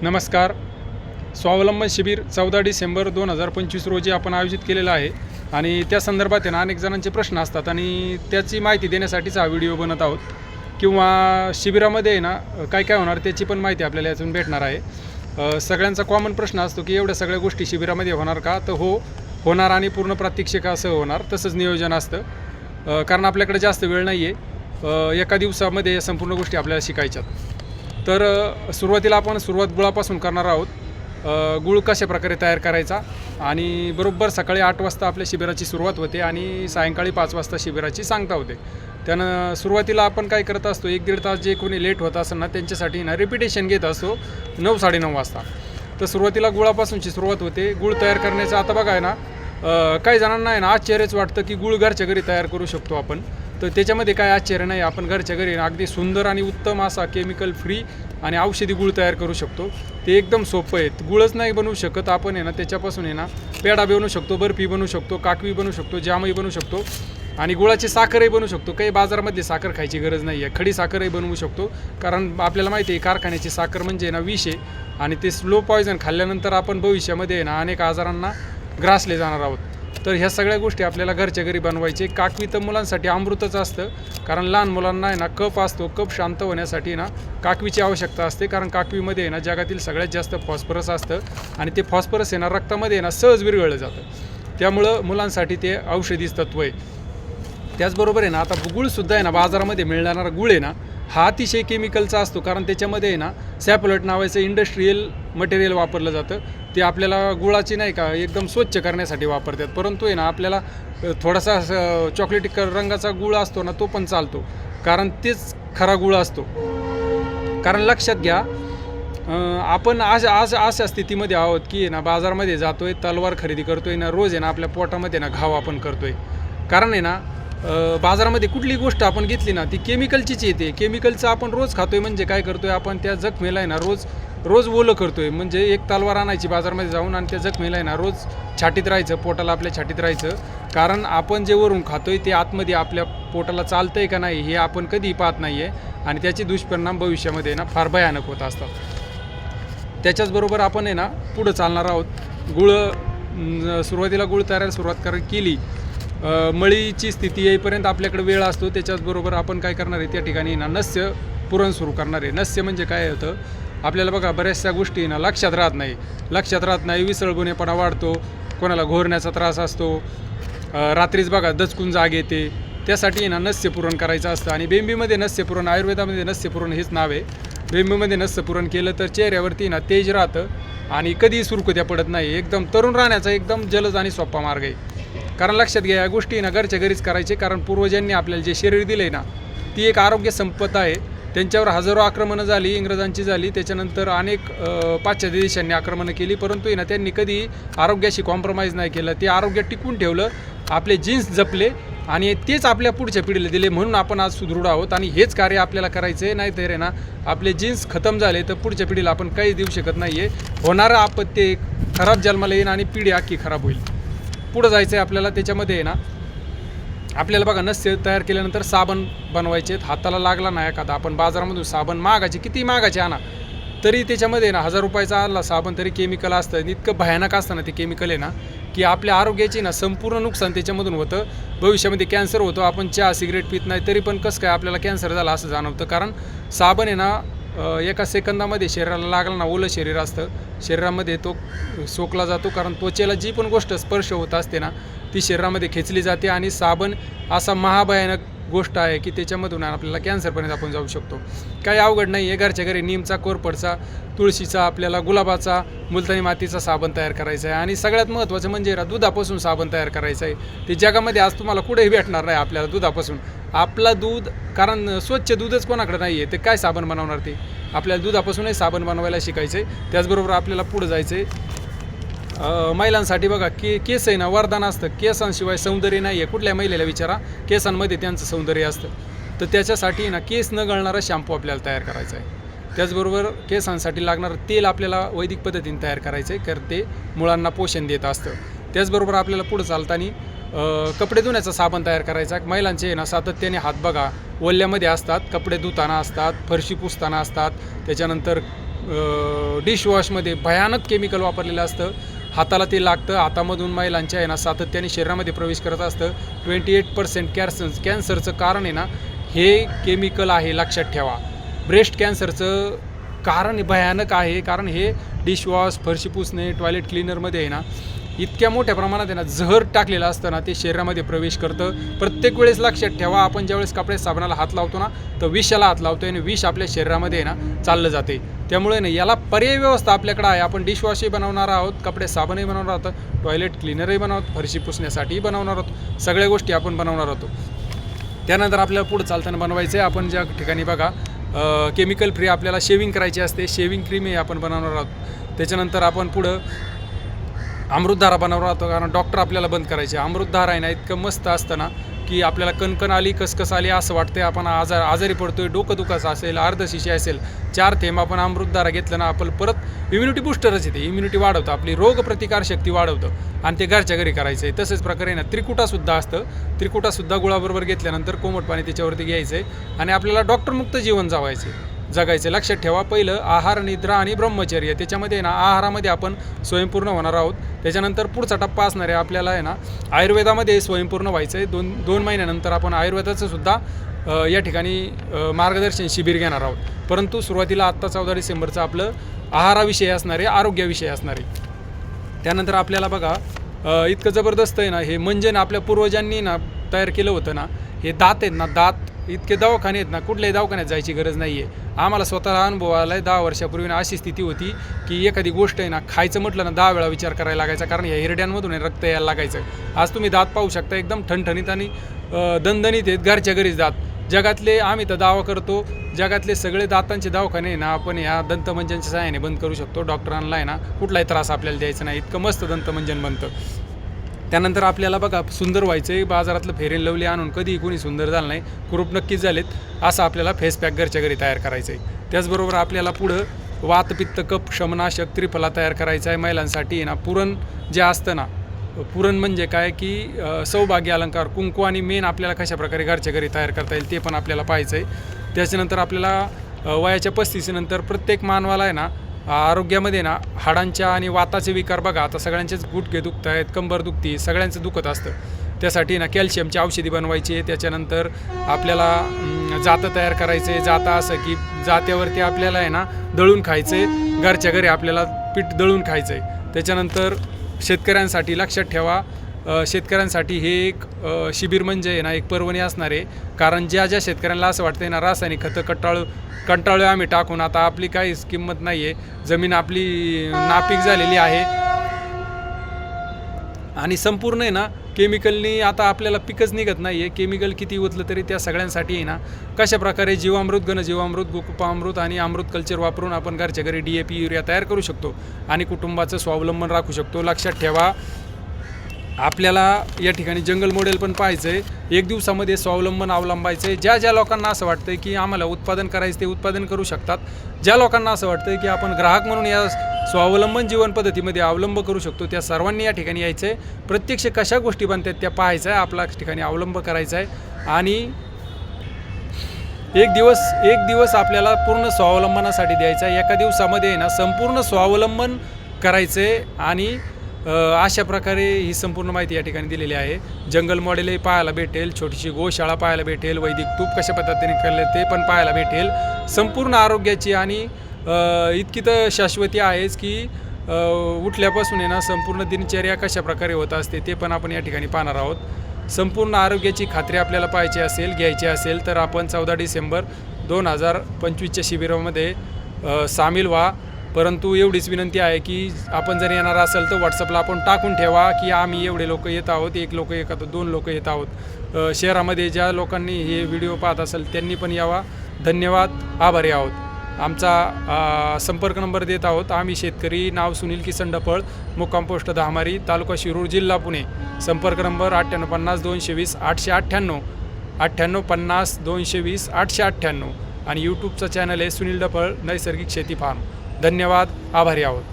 नमस्कार. स्वावलंबन शिबिर 14 डिसेंबर 2025 रोजी आपण आयोजित केलेलं आहे आणि त्या संदर्भात आहे ना अनेक जणांचे प्रश्न असतात आणि त्याची माहिती देण्यासाठीच हा व्हिडिओ बनत आहोत किंवा शिबिरामध्ये आहे ना काय काय होणार त्याची पण माहिती आपल्याला यातून भेटणार आहे. सगळ्यांचा कॉमन प्रश्न असतो की एवढ्या सगळ्या गोष्टी शिबिरामध्ये होणार का? तर होणार आणि पूर्ण प्रात्यक्षिकासह होणार, तसंच नियोजन असतं. कारण आपल्याकडे जास्त वेळ नाही आहे, एका दिवसामध्ये या संपूर्ण गोष्टी आपल्याला शिकायच्यात. तर सुरुवातीला आपण सुरुवात गुळापासून करणार आहोत. गुळ कशा प्रकारे तयार करायचा आणि बरोबर सकाळी 8 वाजता आपल्या शिबिराची सुरुवात होते आणि सायंकाळी 5 वाजता शिबिराची सांगता होते. त्यानं सुरुवातीला आपण काय करत असतो, 1-1.5 तास जे कोणी लेट होत असेल ना त्यांच्यासाठी ना रिपिटेशन घेत असतो 9-9:30 वाजता. तर सुरुवातीला गुळापासूनची सुरुवात होते. गुळ तयार करण्याचं आता बघा आहे ना, काही जणांना आहे ना आश्चर्यच वाटतं की गुळ घरच्या घरी तयार करू शकतो आपण. तर त्याच्यामध्ये काय आश्चर्य नाही. आपण घरच्या घरी अगदी सुंदर आणि उत्तम असा केमिकल फ्री आणि औषधी गुळ तयार करू शकतो. ते एकदम सोपं आहे. गुळच नाही बनवू शकत आपण आहे ना, त्याच्यापासून आहे ना पेढा बनवू शकतो, बर्फी बनवू शकतो, काकवी बनवू शकतो, जामही बनवू शकतो आणि गुळाची साखरही बनवू शकतो. काही बाजारामधली साखर खायची गरज नाही आहे. खडी साखरही बनवू शकतो, कारण आपल्याला माहिती आहे कारखान्याची साखर म्हणजे ना विष आहे आणि ते स्लो पॉयझन खाल्ल्यानंतर आपण भविष्यामध्ये ना अनेक आजारांना ग्रासले जाणार आहोत. तर ह्या सगळ्या गोष्टी आपल्याला घरच्या घरी बनवायचे. काकवी तर मुलांसाठी अमृतच असतं, कारण लहान मुलांना आहे ना कफ असतो, कफ शांत होण्यासाठी ना काकवीची आवश्यकता असते. कारण काकवीमध्ये आहे ना जगातील सगळ्यात जास्त फॉस्फरस असतं आणि ते फॉस्फरस आहे ना रक्तामध्ये आहे ना सहज विरघळलं जातं. त्यामुळं मुलांसाठी ते औषधीच तत्व आहे. त्याचबरोबर आहे ना आता गुळसुद्धा आहे ना बाजारामध्ये मिळणारा गुळ आहे ना हा अतिशय केमिकलचा असतो, कारण त्याच्यामध्ये आहे ना सॅपलट नावाचं इंडस्ट्रीयल मटेरियल वापरलं जातं. ते आपल्याला गुळाची नाही का एकदम स्वच्छ करण्यासाठी वापरतात, परंतु आहे ना आपल्याला थोडासा चॉकलेटी रंगाचा गुळ असतो ना तो पण चालतो, कारण तेच खरा गुळ असतो. कारण लक्षात घ्या, आपण अशा स्थितीमध्ये आहोत की आहे ना बाजारामध्ये जातोय, तलवार खरेदी करतोय ना, रोज आहे ना आपल्या पोटामध्ये ना घाव आपण करतोय. कारण आहे ना बाजारामध्ये कुठली गोष्ट आपण घेतली ना ती केमिकलचीच येते. केमिकलचं आपण रोज खातोय म्हणजे काय करतोय आपण, त्या जखमेला आहे ना रोज ओलं करतोय. म्हणजे एक तलवार आणायची बाजारामध्ये जाऊन आणि त्या जखमेला आहे ना रोज छाटीत राहायचं, पोटाला आपल्या छाटीत राहायचं. कारण आपण जे वरून खातोय ते आतमध्ये आपल्या पोटाला चालतंय का नाही हे आपण कधीही पाहत नाही आहे आणि त्याचे दुष्परिणाम भविष्यामध्ये ना फार भयानक होत असतात. त्याच्याचबरोबर आपण आहे ना पुढं चालणार आहोत. सुरुवातीला गुळ तयार सुरुवात केली, मळीची स्थिती येईपर्यंत आपल्याकडे वेळ असतो. त्याच्याचबरोबर आपण काय करणार आहे, त्या ठिकाणी ना नस्य पुरण सुरू करणार आहे. नस्य म्हणजे काय होतं, आपल्याला बघा बऱ्याचशा गोष्टी ना लक्षात राहत नाही. विसळगुणेपणा वाढतो, कोणाला घोरण्याचा त्रास असतो, रात्रीच बघा दचकून जाग येते. त्यासाठी ना नस्यपुरण करायचं असतं आणि बेंबीमध्ये नस्यपुरण, आयुर्वेदामध्ये नस्यपुरण हेच नाव आहे. बेंबीमध्ये नस्यपुरण केलं तर चेहऱ्यावरती ना तेज राहतं आणि कधीही सुरकुत्या पडत नाही. एकदम तरुण राहण्याचा एकदम जलद आणि सोपा मार्ग आहे. कारण लक्षात घ्या या गोष्टी ना घरच्या घरीच करायचे, कारण पूर्वजांनी आपल्याला जे शरीर दिले ना ती एक आरोग्य संपदा आहे. त्यांच्यावर हजारो आक्रमणं झाली, इंग्रजांची झाली, त्याच्यानंतर अनेक पाश्चात्य देशांनी आक्रमणं केली, परंतु ना त्यांनी कधी आरोग्याशी कॉम्प्रोमाइज नाही केलं. ते आरोग्य टिकून ठेवलं, आपले जीन्स जपले आणि तेच आपल्या पुढच्या पिढीला दिले. म्हणून आपण आज सुदृढ आहोत आणि हेच कार्य आपल्याला करायचं आहे. नाही तर आहे ना आपले जीन्स खतम झाले तर पुढच्या पिढीला आपण काहीच देऊ शकत नाही आहे. होणारं आपत्ती खराब जन्माला येईल आणि पिढी अख्खी खराब होईल. पुढं जायचं आहे आपल्याला. त्याच्यामध्ये आहे ना आपल्याला बघा नस्य तयार केल्यानंतर साबण बनवायचे आहेत. हाताला लागला नाही एखादा, आपण बाजारामधून साबण मागायचे, किती मागायचे आणा, तरी त्याच्यामध्ये ना 1000 रुपयाचा आणला साबण तरी केमिकल असतं. इतकं भयानक असतं ना ते केमिकल आहे ना की आपल्या आरोग्याची ना संपूर्ण नुकसान त्याच्यामधून होतं. भविष्यामध्ये कॅन्सर होतो. आपण चहा सिगरेट पित नाही तरी पण कसं काय आपल्याला कॅन्सर झाला असं जाणवतं. कारण साबण आहे ना एका सेकंदामध्ये शरीराला लागला ना, ओलं शरीर असतं, शरीरामध्ये तो सोकला जातो. कारण त्वचेला जी पण गोष्ट स्पर्श होत असते ना ती शरीरामध्ये खेचली जाते आणि साबण असा महाभयानक गोष्ट आहे की त्याच्यामधून आपल्याला कॅन्सरपर्यंत आपण जाऊ शकतो. काही अवघड नाही आहे. घरच्या घरी नीमचा, कोरफडचा, तुळशीचा, आपल्याला गुलाबाचा, मुलतानी मातीचा साबण तयार करायचा आहे. आणि सगळ्यात महत्त्वाचं म्हणजे दुधापासून साबण तयार करायचं आहे. ते जगामध्ये आज तुम्हाला कुठेही भेटणार नाही आपल्याला दुधापासून. आपला दूध, कारण स्वच्छ दूधच कोणाकडे नाही आहे, ते काय साबण बनवणार ते. आपल्याला दुधापासूनही साबण बनवायला शिकायचं आहे. त्याचबरोबर आपल्याला पुढं जायचं आहे. महिलांसाठी बघा केस आहे ना वरदान असतं. केसांशिवाय सौंदर्य नाही आहे. कुठल्या महिलेला विचारा, केसांमध्ये त्यांचं सौंदर्य असतं. तर त्याच्यासाठी ना केस न गळणारा शॅम्पू आपल्याला तयार करायचा आहे. त्याचबरोबर केसांसाठी लागणारं तेल आपल्याला वैदिक पद्धतीने तयार करायचं आहे, कारण ते मुळांना पोषण देत असतं. त्याचबरोबर आपल्याला पुढं चालताना कपडे धुण्याचा साबण तयार करायचा. महिलांचे ना सातत्याने हात बघा ओल्यामध्ये असतात, कपडे धुताना असतात, फरशी पुसताना असतात, त्याच्यानंतर डिशवॉशमध्ये भयानक केमिकल वापरलेलं असतं. हाताला ते लागतं, हातामधून महिलांच्या आहे ना सातत्याने शरीरामध्ये प्रवेश करत असतं. 28% कॅन्सरचं कारण आहे ना हे केमिकल आहे, लक्षात ठेवा. ब्रेस्ट कॅन्सरचं कारण भयानक आहे, कारण हे डिशवॉश, फरशी पुसणे, टॉयलेट क्लीनरमध्ये आहे ना इतक्या मोठ्या प्रमाणात आहे ना जहर टाकलेलं असतं ना, ते शरीरामध्ये प्रवेश करतं. प्रत्येक वेळेस लक्षात ठेवा, आपण ज्यावेळेस कपडे साबणाला हात लावतो ना तर विषाला हात लावतो आणि विष आपल्या शरीरामध्ये आहे ना चाललं जाते. त्यामुळे ना याला पर्यायी व्यवस्था आपल्याकडे आहे. आपण डिशवॉशही बनवणार आहोत, कपडे साबणही बनवणार आहोत, टॉयलेट क्लीनरही बनवत, फरशी पुसण्यासाठीही बनवणार आहोत, सगळ्या गोष्टी आपण बनवणार आहोत. त्यानंतर आपल्याला पुढं चालताना बनवायचं आहे. आपण ज्या ठिकाणी बघा केमिकल फ्री आपल्याला शेविंग करायची असते, शेविंग क्रीम हे आपण बनवणार आहोत. त्याच्यानंतर आपण पुढं अमृतधारा बनवणार आहोत, कारण डॉक्टर आपल्याला बंद करायचे. अमृतधारा आहे ना इतकं मस्त असतं ना की आपल्याला कणकण आली, कसकस आली असं वाटतंय, आपण आजारी पडतोय, डोकं दुखाचं असेल, अर्धशिशी असेल, 4 थेंब आपण अमृतधारा घेतलं ना आपण परत इम्युनिटी बूस्टरच येते, इम्युनिटी वाढवतं, आपली रोगप्रतिकारशक्ती वाढवतं आणि ते घरच्या घरी करायचं आहे. तसेच प्रकारे ना त्रिकुटासुद्धा असतं, त्रिकुटासुद्धा गुळाबरोबर घेतल्यानंतर कोमट पाणी त्याच्यावरती घ्यायचं आहे आणि आपल्याला डॉक्टरमुक्त जीवन जगायचं. लक्षात ठेवा, पहिलं आहार, निद्रा आणि ब्रह्मचर्य. त्याच्यामध्ये ना आहारामध्ये आपण स्वयंपूर्ण होणार आहोत. त्याच्यानंतर पुढचा टप्पा असणार आहे आपल्याला आहे ना आयुर्वेदामध्ये स्वयंपूर्ण व्हायचं आहे. 2 महिन्यानंतर आपण आयुर्वेदाचं सुद्धा या ठिकाणी मार्गदर्शन शिबिर घेणार आहोत. परंतु सुरुवातीला आत्ता 14 डिसेंबरचं आपलं आहाराविषयी असणार आहे, आरोग्याविषयी असणार आहे. त्यानंतर आपल्याला बघा इतकं जबरदस्त आहे ना हे मंजन आपल्या पूर्वजांनी ना तयार केलं होतं ना. हे दात आहेत ना, दात इतके दवाखाने आहेत ना, कुठल्याही दवाखान्यात जायची गरज नाही आहे. आम्हाला स्वतःला अनुभव आला आहे. 10 वर्षापूर्वी अशी स्थिती होती की एखादी गोष्ट आहे ना खायचं म्हटलं ना 10 वेळा विचार करायला लागायचा, कारण या हिरड्यांमधून रक्त यायला लागायचं. आज तुम्ही दात पाहू शकता, एकदम ठणठणीत आणि दणदणीत आहेत, घरच्या घरीच दात. जगातले, आम्ही तर दावा करतो, जगातले सगळे दातांचे दवाखाने आहे ना आपण ह्या दंतमंजनच्या सहाय्याने बंद करू शकतो. डॉक्टरांना आहे ना कुठलाही त्रास आपल्याला द्यायचा नाही, इतकं मस्त दंतमंजन बनतं. त्यानंतर आपल्याला बघा सुंदर व्हायचं आहे. बाजारातलं फेअर अँड लवली आणून कधीही कोणी सुंदर झालं नाही, कुरूप नक्कीच झालेत, असं आपल्याला फेस पॅक घरच्या घरी तयार करायचं आहे. त्याचबरोबर आपल्याला पुढं वात, पित्त, कफ शमनाशक त्रिफला तयार करायचा आहे महिलांसाठी आहे ना. पुरण जे असतं ना, पुरण म्हणजे काय की सौभाग्य अलंकार, कुंकू आणि मेन आपल्याला कशाप्रकारे घरच्या घरी तयार करता येईल ते पण आपल्याला पाहायचं आहे. त्याच्यानंतर आपल्याला वयाच्या 35 नंतर प्रत्येक मानवाला आहे ना आरोग्यामध्ये ना हाडांच्या आणि वाताचे विकार बघा, आता सगळ्यांचेच गुडघे दुखत आहेत, कंबर दुखती, सगळ्यांचं दुखत असतं. त्यासाठी ना कॅल्शियमची औषधी बनवायची आहे. त्याच्यानंतर आपल्याला जातं तयार करायचं आहे. जातं असं की जात्यावरती आपल्याला आहे ना दळून खायचं आहे, घरच्या घरी आपल्याला पीठ दळून खायचं आहे. त्याच्यानंतर शेतकऱ्यांसाठी लक्षात ठेवा, शेतकऱ्यांसाठी हे एक शिबिर म्हणजे आहे ना एक पर्वणी असणार आहे. कारण ज्या शेतकऱ्यांना असं वाटतं ना रासायनिक खतं कंटाळू आम्ही टाकून, आता आपली काहीच किंमत नाही आहे, जमीन आपली नापीक झालेली आहे आणि संपूर्ण आहे ना केमिकलनी आता आपल्याला पिकच निघत नाही आहे. केमिकल किती ओतलं तरी त्या सगळ्यांसाठी आहे ना कशाप्रकारे जीवामृत, घनजीवामृत, गोकुपामृत आणि अमृत कल्चर वापरून आपण घरच्या घरी DAP, युरिया तयार करू शकतो आणि कुटुंबाचं स्वावलंबन राखू शकतो. लक्षात ठेवा, आपल्याला या ठिकाणी जंगल मॉडेल पण पाहायचं आहे. 1 दिवसामध्ये स्वावलंबन अवलंबायचं आहे. ज्या लोकांना असं वाटतं आहे की आम्हाला उत्पादन करायचं ते उत्पादन करू शकतात. ज्या लोकांना असं वाटतं आहे की आपण ग्राहक म्हणून या स्वावलंबन जीवन पद्धतीमध्ये अवलंब करू शकतो, त्या सर्वांनी या ठिकाणी यायचं आहे. प्रत्यक्ष कशा गोष्टी बनतात त्या पाहायचं आहे, आपल्या ठिकाणी अवलंब करायचा आहे आणि एक दिवस आपल्याला पूर्ण स्वावलंबनासाठी द्यायचा आहे. एका दिवसामध्ये आहे ना संपूर्ण स्वावलंबन करायचं आहे आणि अशा प्रकारे ही संपूर्ण माहिती या ठिकाणी दिलेली आहे. जंगल मॉडेलही पाहायला भेटेल, छोटीशी गोशाळा पाहायला भेटेल, वैदिक तूप कशा पद्धतीने केले ते पण पाहायला भेटेल. संपूर्ण आरोग्याची आणि इतकी तर शाश्वती आहेच की उठल्यापासून आहे ना संपूर्ण दिनचर्या कशा प्रकारे होत असते ते पण आपण या ठिकाणी पाहणार आहोत. संपूर्ण आरोग्याची खात्री आपल्याला पाहायची असेल, घ्यायची असेल तर आपण 14 डिसेंबर 2025च्या शिबिरामध्ये सामील व्हा. परंतु एवढीच विनंती आहे की आपण जर येणार असेल तर व्हॉट्सअपला आपण टाकून ठेवा की आम्ही एवढे लोक येत आहोत, 1 लोक येत आहोत, 2 लोक येत आहोत. शहरामध्ये ज्या लोकांनी हे व्हिडिओ पाहत असेल त्यांनी पण यावा. धन्यवाद, आभारी आहोत. आमचा संपर्क नंबर देत आहोत. आम्ही शेतकरी, नाव सुनील किसन डफळ, मुक्काम पोस्ट धामारी, तालुका शिरूर, जिल्हा पुणे. संपर्क नंबर 9850 220 898, 9850 220 898 आणि यूट्यूबचा चॅनल आहे सुनील डफळ नैसर्गिक शेती फार्म. धन्यवाद, आभारी आहोत.